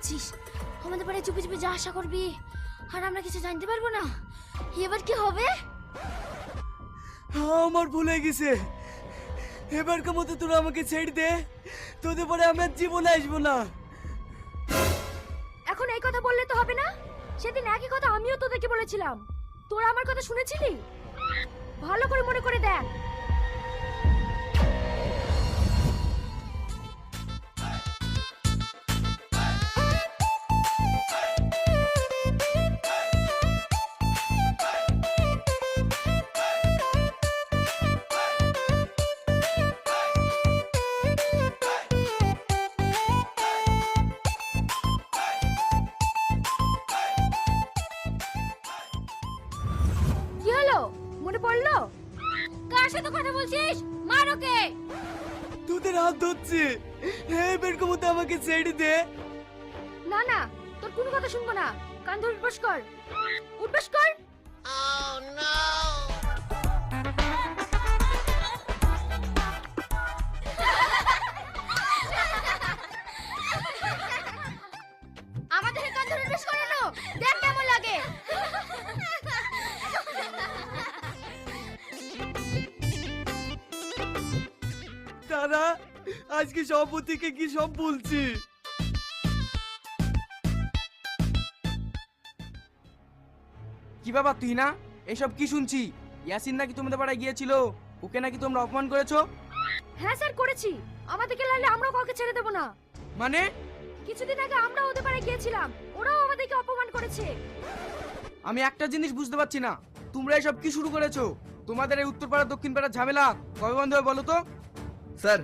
বলছিস আমাদের বাড়ি চুপি চুপি যা আশা করবি আর আমরা কিছু জানতে পারবো না? এবার কি হবে? আমার ভুল হয়ে গেছে। এবারকার মতো তোরা আমাকে ছেড়ে দে, তোদের পরে আমি আর জীবনে আসবো না। এখন এই কথা বললে তো হবে না। সেদিন একই কথা আমিও তোদেরকে বলেছিলাম, তোরা আমার কথা শুনেছিলি? ভালো করে মনে করে দেখ। কি হলো, মনে পড়লো? কার সাথে কথা বলছিস? মার ওকে। তোদের হাত ধরছি, এবারকার মতো আমাকে ছেড়ে দে। না না, তোর কোনো কথা শুনবো না। কান ধরে উঠবাস কর, উঠবাস কর। আমাদের কান ধরে উঠবাস করানো দেখ কেমন লাগে। তারা আজকে সভাপতিকে কি সব বলছি। কি বাবা তুই না এসব কি শুনছি? ইয়াসিন নাকি তোমাদের পাড়ায় গিয়েছিল, ওকে নাকি তোমরা অপমান করেছো? হ্যাঁ স্যার, করেছি। আমাদেরকে লাইলে আমরাও কাউকে ছেড়ে দেবো না। মানে? কিছুদিন আগে আমরা ওদের পাড়ায় গিয়েছিলাম, ওরাও আমাদেরকে অপমান করেছে। আমি একটা জিনিস বুঝতে পারছি না, তোমরা এসব কি শুরু করেছো? তোমাদের এই উত্তর পাড়া দক্ষিণ পাড়ার ঝামেলা কবে বন্ধ হবে বলো তো? স্যার